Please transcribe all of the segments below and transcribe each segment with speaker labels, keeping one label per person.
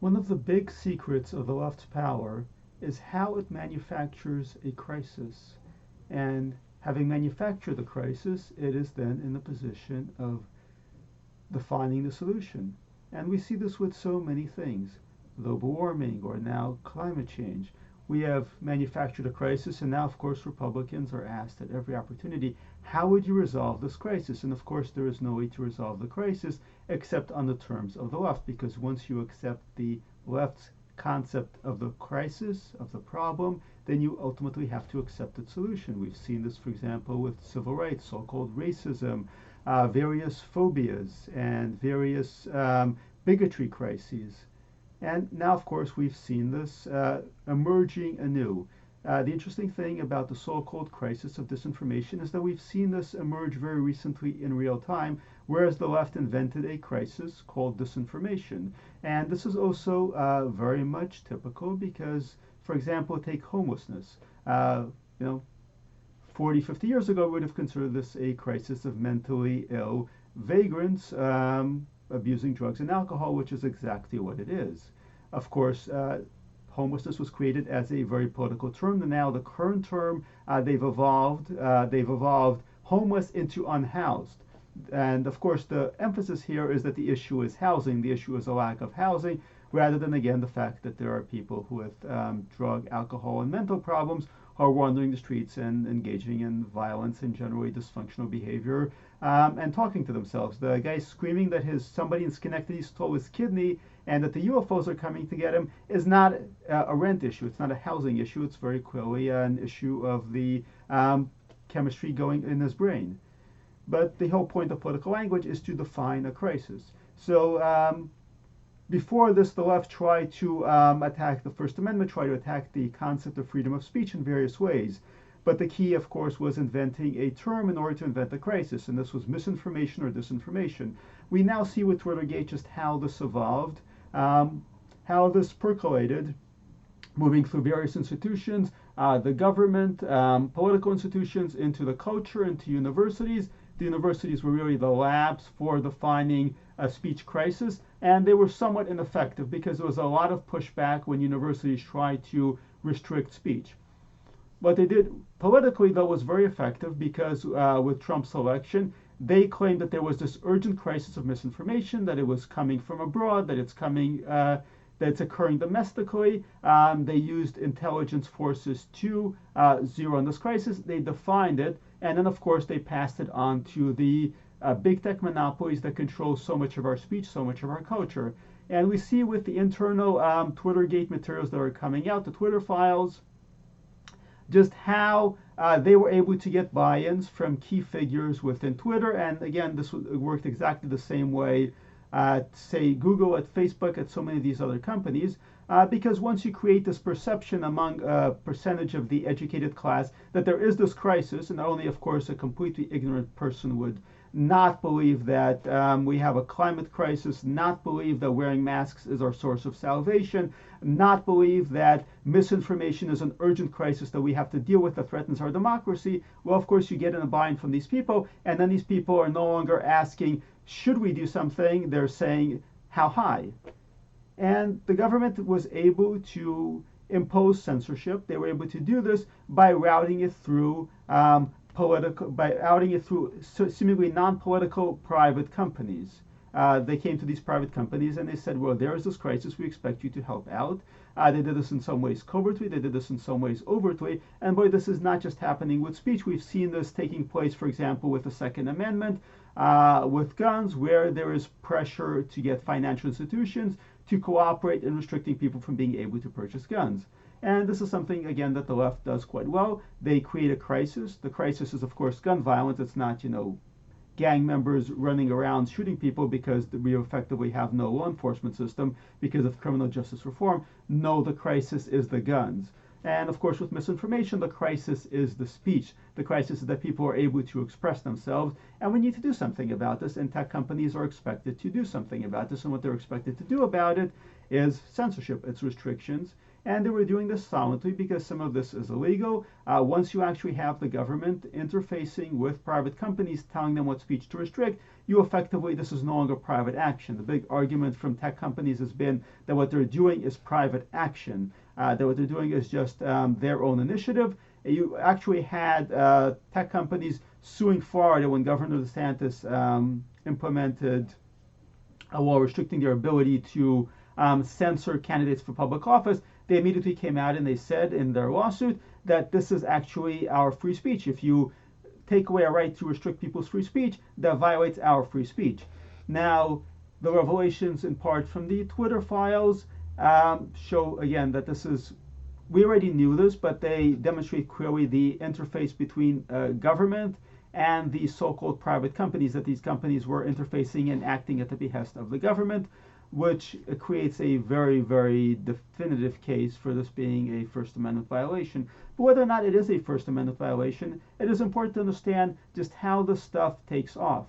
Speaker 1: One of the big secrets of the left's power is how it manufactures a crisis. And having manufactured the crisis, it is then in the position of defining the solution. And we see this with so many things. Global warming or now climate change. We have manufactured a crisis, and now, of course, Republicans are asked at every opportunity, how would you resolve this crisis? And of course, there is no way to resolve the crisis except on the terms of the left, because once you accept the left's concept of the crisis, of the problem, then you ultimately have to accept its solution. We've seen this, for example, with civil rights, so-called racism, various phobias, and various bigotry crises. And now, of course, we've seen this emerging anew. The interesting thing about the so-called crisis of disinformation is that we've seen this emerge very recently in real time, whereas the left invented a crisis called disinformation. And this is also very much typical because, for example, take homelessness. You know, 40, 50 years ago, we would have considered this a crisis of mentally ill vagrants abusing drugs and alcohol, which is exactly what it is. Of course, homelessness was created as a very political term. And now the current term, they've evolved homeless into unhoused. And of course, the emphasis here is that the issue is housing. The issue is a lack of housing, rather than, again, the fact that there are people who with drug, alcohol, and mental problems are wandering the streets and engaging in violence and generally dysfunctional behavior and talking to themselves. The guy screaming that somebody in Schenectady stole his kidney and that the UFOs are coming to get him is not a rent issue. It's not a housing issue. It's very clearly an issue of the chemistry going in his brain. But the whole point of political language is to define a crisis. So before this, the left tried to attack the First Amendment, tried to attack the concept of freedom of speech in various ways. But the key, of course, was inventing a term in order to invent the crisis, and this was misinformation or disinformation. We now see with Twittergate just how this evolved, how this percolated, moving through various institutions, the government, political institutions, into the culture, into universities. The universities were really the labs for defining a speech crisis, and they were somewhat ineffective because there was a lot of pushback when universities tried to restrict speech. What they did politically, though, was very effective because with Trump's election, they claimed that there was this urgent crisis of misinformation, that it was coming from abroad, that it's occurring domestically. They used intelligence forces to zero in this crisis. They defined it, and then, of course, they passed it on to the big tech monopolies that control so much of our speech, so much of our culture. And we see with the internal Twittergate materials that are coming out, the Twitter files, just how they were able to get buy-ins from key figures within Twitter. And again, this worked exactly the same way at, say, Google, at Facebook, at so many of these other companies. Because once you create this perception among a percentage of the educated class that there is this crisis, and only, of course, a completely ignorant person would not believe that we have a climate crisis, not believe that wearing masks is our source of salvation, not believe that misinformation is an urgent crisis that we have to deal with that threatens our democracy. Well, of course, you get in a buy-in from these people, and then these people are no longer asking, should we do something? They're saying, how high? And the government was able to impose censorship. They were able to do this by routing it through seemingly non-political private companies. They came to these private companies and they said, well, there is this crisis, we expect you to help out. They did this in some ways covertly, they did this in some ways overtly, and boy, this is not just happening with speech. We've seen this taking place, for example, with the Second Amendment, with guns, where there is pressure to get financial institutions to cooperate in restricting people from being able to purchase guns. And this is something, again, that the left does quite well. They create a crisis. The crisis is, of course, gun violence. It's not, gang members running around shooting people because we effectively have no law enforcement system because of criminal justice reform. No, the crisis is the guns. And of course, with misinformation, the crisis is the speech. The crisis is that people are able to express themselves, and we need to do something about this, and tech companies are expected to do something about this, and what they're expected to do about it is censorship, it's restrictions. And they were doing this silently because some of this is illegal. Once you actually have the government interfacing with private companies, telling them what speech to restrict, you effectively, this is no longer private action. The big argument from tech companies has been that what they're doing is private action, that what they're doing is just their own initiative. You actually had tech companies suing Florida when Governor DeSantis implemented a law restricting their ability to censor candidates for public office. They immediately came out and they said in their lawsuit that this is actually our free speech. If you take away a right to restrict people's free speech, that violates our free speech. Now, the revelations in part from the Twitter files show again that this is, we already knew this, but they demonstrate clearly the interface between government and the so-called private companies, that these companies were interfacing and acting at the behest of the government, which creates a very, very definitive case for this being a First Amendment violation. But whether or not it is a First Amendment violation, it is important to understand just how this stuff takes off.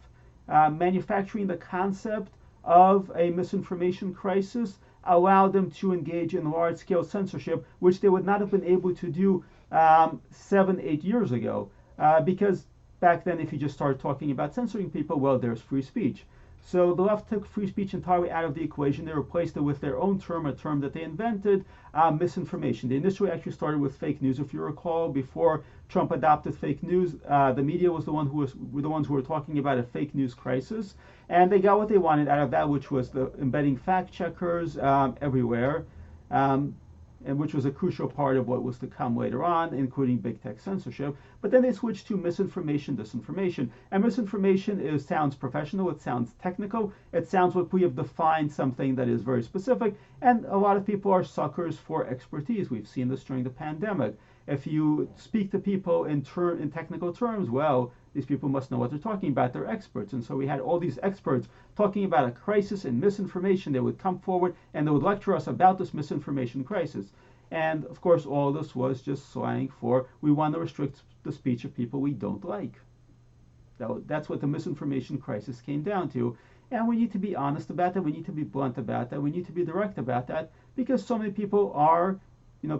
Speaker 1: Manufacturing the concept of a misinformation crisis allowed them to engage in large-scale censorship, which they would not have been able to do 7-8 years ago, because back then, if you just started talking about censoring people, well, there's free speech. So the left took free speech entirely out of the equation. They replaced it with their own term, a term that they invented, misinformation. They initially actually started with fake news. If you recall, before Trump adopted fake news, the media was the ones who were talking about a fake news crisis, and they got what they wanted out of that, which was the embedding fact checkers everywhere. And which was a crucial part of what was to come later on, including big tech censorship. But then they switched to misinformation, disinformation. And misinformation sounds professional, it sounds technical, it sounds like we have defined something that is very specific, and a lot of people are suckers for expertise. We've seen this during the pandemic. If you speak to people in technical terms, well, these people must know what they're talking about. They're experts. And so we had all these experts talking about a crisis in misinformation. They would come forward and they would lecture us about this misinformation crisis. And of course, all this was just slang for we want to restrict the speech of people we don't like. That's what the misinformation crisis came down to. And we need to be honest about that. We need to be blunt about that. We need to be direct about that, because so many people are,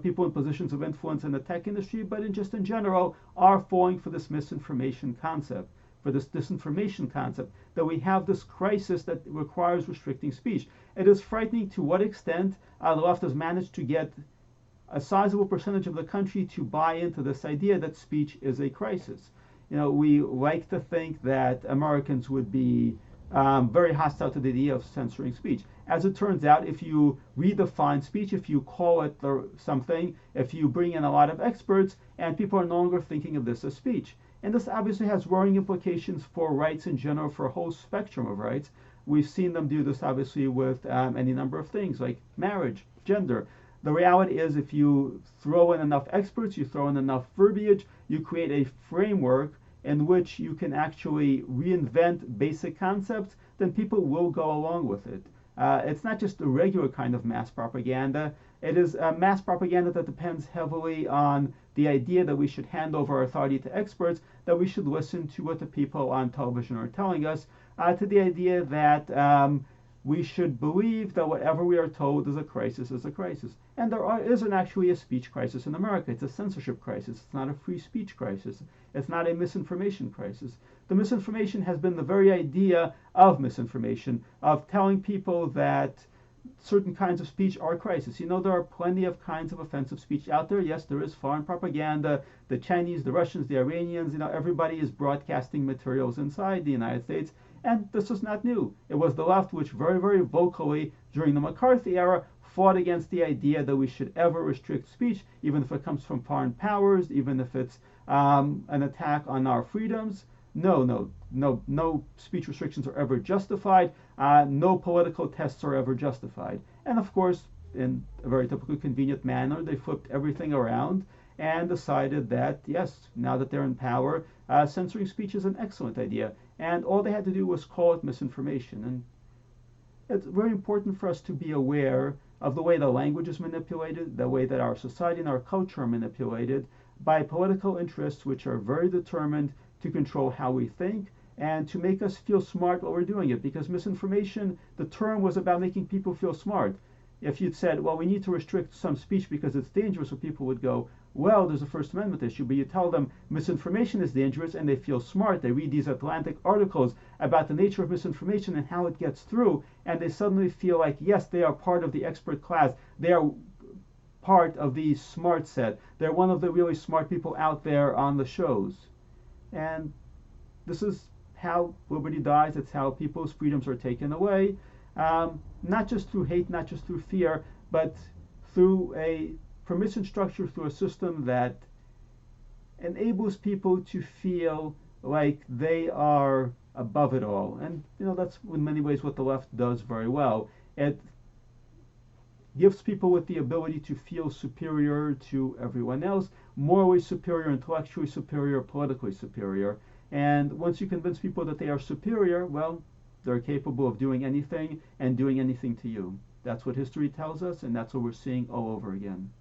Speaker 1: people in positions of influence in the tech industry, but in general, are falling for this misinformation concept, for this disinformation concept, that we have this crisis that requires restricting speech. It is frightening to what extent the left has managed to get a sizable percentage of the country to buy into this idea that speech is a crisis. We like to think that Americans would be very hostile to the idea of censoring speech. As it turns out, if you redefine speech, if you call it something, if you bring in a lot of experts, and people are no longer thinking of this as speech. And this obviously has worrying implications for rights in general, for a whole spectrum of rights. We've seen them do this obviously with any number of things like marriage, gender. The reality is, if you throw in enough experts, you throw in enough verbiage, you create a framework in which you can actually reinvent basic concepts, then people will go along with it. It's not just the regular kind of mass propaganda. It is mass propaganda that depends heavily on the idea that we should hand over authority to experts, that we should listen to what the people on television are telling us, to the idea that we should believe that whatever we are told is a crisis is a crisis. And there isn't actually a speech crisis in America. It's a censorship crisis. It's not a free speech crisis. It's not a misinformation crisis. The misinformation has been the very idea of misinformation, of telling people that certain kinds of speech are crisis. There are plenty of kinds of offensive speech out there. Yes, there is foreign propaganda. The Chinese, the Russians, the Iranians, everybody is broadcasting materials inside the United States. And this is not new. It was the left which very, very vocally, during the McCarthy era, fought against the idea that we should ever restrict speech, even if it comes from foreign powers, even if it's an attack on our freedoms. No speech restrictions are ever justified. No political tests are ever justified. And of course, in a very typical convenient manner, they flipped everything around and decided that, yes, now that they're in power, censoring speech is an excellent idea. And all they had to do was call it misinformation. And it's very important for us to be aware of the way the language is manipulated, the way that our society and our culture are manipulated by political interests which are very determined to control how we think and to make us feel smart while we're doing it. Because misinformation, the term was about making people feel smart. if you'd said, well, we need to restrict some speech because it's dangerous, so people would go, well, there's a First Amendment issue. But you tell them misinformation is dangerous and they feel smart. They read these Atlantic articles about the nature of misinformation and how it gets through, and they suddenly feel like, yes, they are part of the expert class. They are part of the smart set. They're one of the really smart people out there on the shows. And this is how liberty dies. It's how people's freedoms are taken away, not just through hate, not just through fear, but through a permission structure, through a system that enables people to feel like they are above it all. And that's in many ways what the left does very well. It gives people with the ability to feel superior to everyone else, morally superior, intellectually superior, politically superior. And once you convince people that they are superior, well, they're capable of doing anything and doing anything to you. That's what history tells us, and that's what we're seeing all over again.